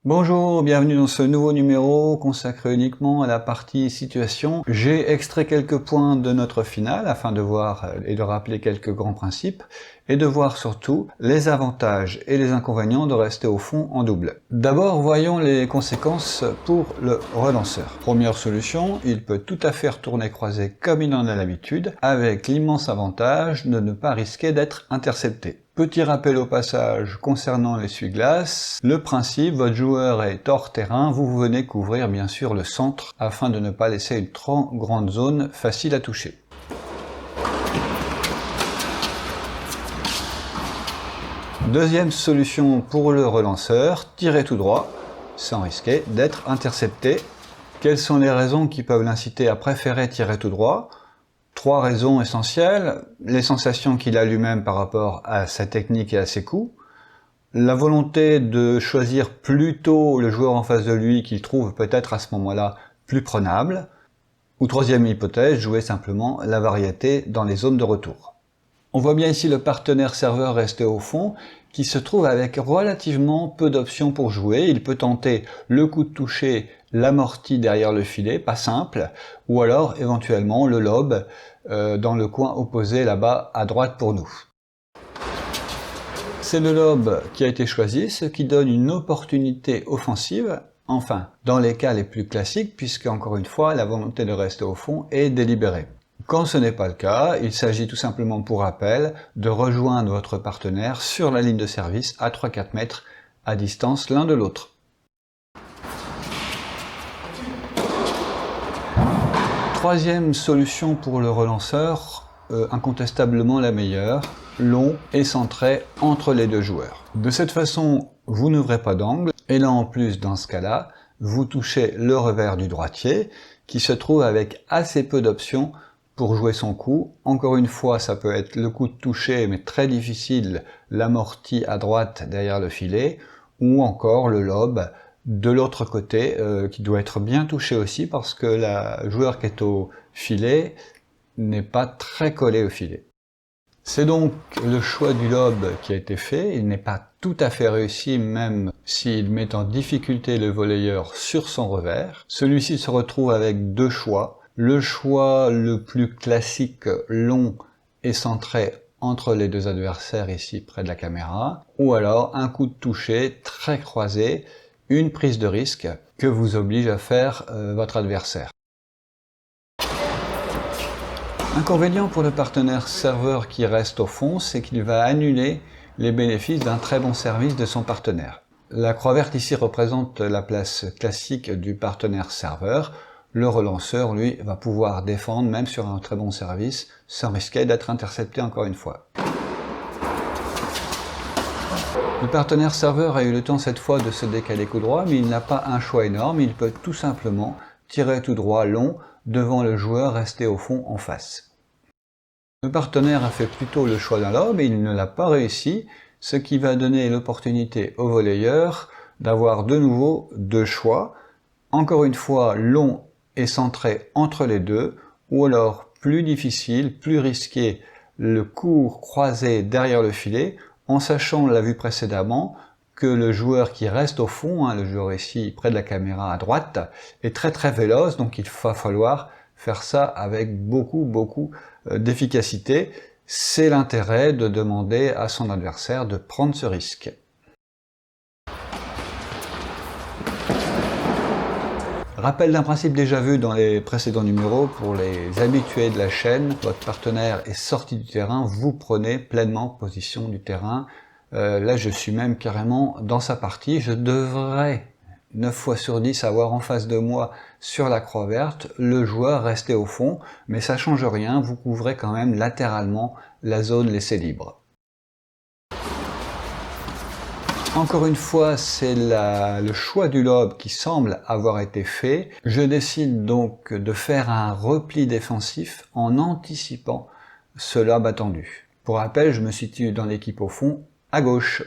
Bonjour, bienvenue dans ce nouveau numéro consacré uniquement à la partie situation. J'ai extrait quelques points de notre finale afin de voir et de rappeler quelques grands principes et de voir surtout les avantages et les inconvénients de rester au fond en double. D'abord, voyons les conséquences pour le relanceur. Première solution, il peut tout à fait retourner croisé comme il en a l'habitude, avec l'immense avantage de ne pas risquer d'être intercepté. Petit rappel au passage concernant l'essuie-glace, le principe, votre joueur est hors terrain, vous venez couvrir bien sûr le centre afin de ne pas laisser une trop grande zone facile à toucher. Deuxième solution pour le relanceur, tirer tout droit sans risquer d'être intercepté. Quelles sont les raisons qui peuvent l'inciter à préférer tirer tout droit ? Trois raisons essentielles, les sensations qu'il a lui-même par rapport à sa technique et à ses coups, la volonté de choisir plutôt le joueur en face de lui qu'il trouve peut-être à ce moment-là plus prenable, ou troisième hypothèse, jouer simplement la variété dans les zones de retour. On voit bien ici le partenaire serveur resté au fond, qui se trouve avec relativement peu d'options pour jouer. Il peut tenter le coup de toucher, l'amorti derrière le filet, pas simple, ou alors éventuellement le lob dans le coin opposé là-bas à droite pour nous. C'est le lob qui a été choisi, ce qui donne une opportunité offensive, enfin dans les cas les plus classiques, puisque encore une fois la volonté de rester au fond est délibérée. Quand ce n'est pas le cas, il s'agit tout simplement pour rappel de rejoindre votre partenaire sur la ligne de service à 3-4 mètres à distance l'un de l'autre. Troisième solution pour le relanceur, incontestablement la meilleure, long et centré entre les deux joueurs. De cette façon, vous n'ouvrez pas d'angle, et là en plus dans ce cas-là, vous touchez le revers du droitier qui se trouve avec assez peu d'options pour jouer son coup. Encore une fois, ça peut être le coup de toucher, mais très difficile, l'amorti à droite derrière le filet, ou encore le lob de l'autre côté, qui doit être bien touché aussi, parce que le joueur qui est au filet n'est pas très collé au filet. C'est donc le choix du lob qui a été fait, il n'est pas tout à fait réussi, même s'il met en difficulté le volleyeur sur son revers. Celui-ci se retrouve avec deux choix. Le choix le plus classique, long et centré entre les deux adversaires ici près de la caméra, ou alors un coup de toucher très croisé, une prise de risque que vous oblige à faire votre adversaire. Inconvénient pour le partenaire serveur qui reste au fond, c'est qu'il va annuler les bénéfices d'un très bon service de son partenaire. La croix verte ici représente la place classique du partenaire serveur. Le relanceur, lui, va pouvoir défendre même sur un très bon service, sans risquer d'être intercepté encore une fois. Le partenaire serveur a eu le temps cette fois de se décaler coup droit, mais il n'a pas un choix énorme, il peut tout simplement tirer tout droit long devant le joueur resté au fond en face. Le partenaire a fait plutôt le choix d'un lob et il ne l'a pas réussi, ce qui va donner l'opportunité au volleyeur d'avoir de nouveau deux choix, encore une fois long et centré entre les deux, ou alors plus difficile, plus risqué, le coup croisé derrière le filet, en sachant, on l'a vu précédemment, que le joueur qui reste au fond, le joueur ici près de la caméra à droite, est très véloce, donc il va falloir faire ça avec beaucoup d'efficacité. C'est l'intérêt de demander à son adversaire de prendre ce risque. Rappel d'un principe déjà vu dans les précédents numéros, pour les habitués de la chaîne, votre partenaire est sorti du terrain, vous prenez pleinement position du terrain. Là je suis même carrément dans sa partie, je devrais 9 fois sur 10 avoir en face de moi sur la croix verte le joueur resté au fond, mais ça change rien, vous couvrez quand même latéralement la zone laissée libre. Encore une fois, c'est le choix du lob qui semble avoir été fait. Je décide donc de faire un repli défensif en anticipant ce lob attendu. Pour rappel, je me situe dans l'équipe au fond, à gauche.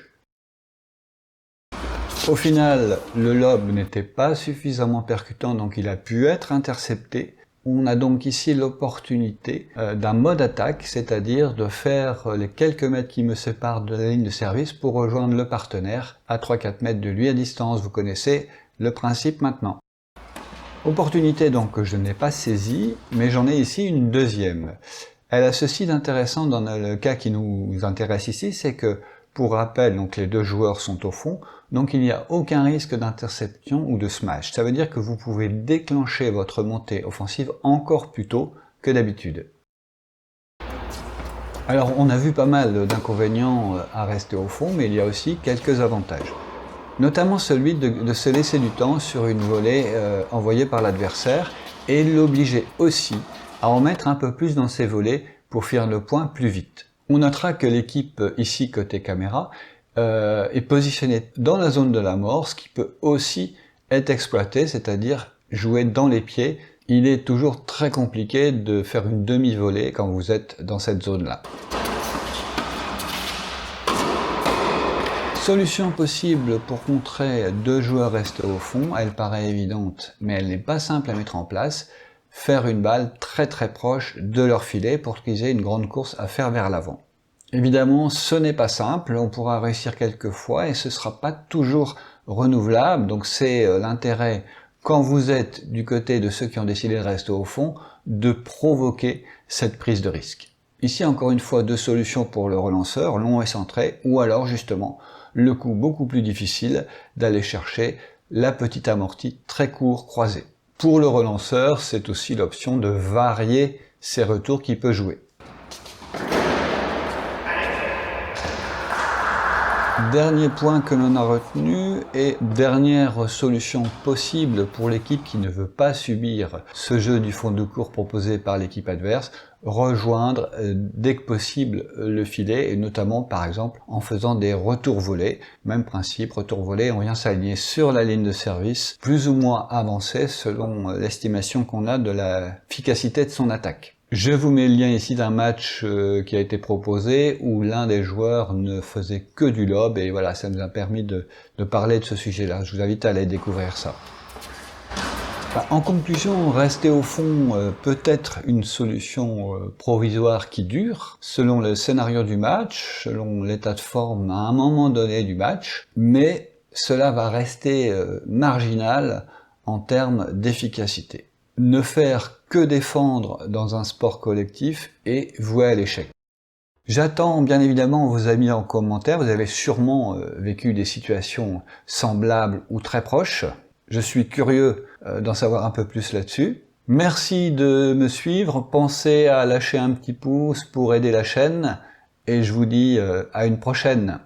Au final, le lob n'était pas suffisamment percutant, donc il a pu être intercepté On a donc ici l'opportunité d'un mode attaque, c'est-à-dire de faire les quelques mètres qui me séparent de la ligne de service pour rejoindre le partenaire à 3-4 mètres de lui à distance. Vous connaissez le principe maintenant. Opportunité donc que je n'ai pas saisie, mais j'en ai ici une deuxième. Elle a ceci d'intéressant dans le cas qui nous intéresse ici, c'est que, pour rappel, donc les deux joueurs sont au fond, donc il n'y a aucun risque d'interception ou de smash. Ça veut dire que vous pouvez déclencher votre montée offensive encore plus tôt que d'habitude. Alors on a vu pas mal d'inconvénients à rester au fond, mais il y a aussi quelques avantages. Notamment celui de se laisser du temps sur une volée envoyée par l'adversaire et l'obliger aussi à en mettre un peu plus dans ses volées pour faire le point plus vite. On notera que l'équipe ici côté caméra est positionnée dans la zone de la mort, ce qui peut aussi être exploité, c'est-à-dire jouer dans les pieds. Il est toujours très compliqué de faire une demi-volée quand vous êtes dans cette zone-là. Solution possible pour contrer deux joueurs restés au fond, elle paraît évidente, mais elle n'est pas simple à mettre en place. Faire une balle très proche de leur filet pour qu'ils aient une grande course à faire vers l'avant. Évidemment, ce n'est pas simple, on pourra réussir quelques fois et ce ne sera pas toujours renouvelable, donc c'est l'intérêt, quand vous êtes du côté de ceux qui ont décidé de rester au fond, de provoquer cette prise de risque. Ici, encore une fois, deux solutions pour le relanceur, long et centré, ou alors justement, le coup beaucoup plus difficile d'aller chercher la petite amortie très court croisée. Pour le relanceur, c'est aussi l'option de varier ses retours qu'il peut jouer. Dernier point que l'on a retenu et dernière solution possible pour l'équipe qui ne veut pas subir ce jeu du fond de cours proposé par l'équipe adverse, rejoindre dès que possible le filet et notamment par exemple en faisant des retours volés. Même principe, retour volé, on vient s'aligner sur la ligne de service plus ou moins avancée selon l'estimation qu'on a de l'efficacité de son attaque. Je vous mets le lien ici d'un match qui a été proposé où l'un des joueurs ne faisait que du lob et voilà, ça nous a permis de parler de ce sujet-là. Je vous invite à aller découvrir ça. En conclusion, rester au fond peut être une solution provisoire qui dure, selon le scénario du match, selon l'état de forme à un moment donné du match, mais cela va rester marginal en termes d'efficacité. Ne faire que défendre dans un sport collectif est voué à l'échec. J'attends bien évidemment vos amis en commentaire, vous avez sûrement vécu des situations semblables ou très proches. Je suis curieux d'en savoir un peu plus là-dessus. Merci de me suivre, pensez à lâcher un petit pouce pour aider la chaîne, et je vous dis à une prochaine.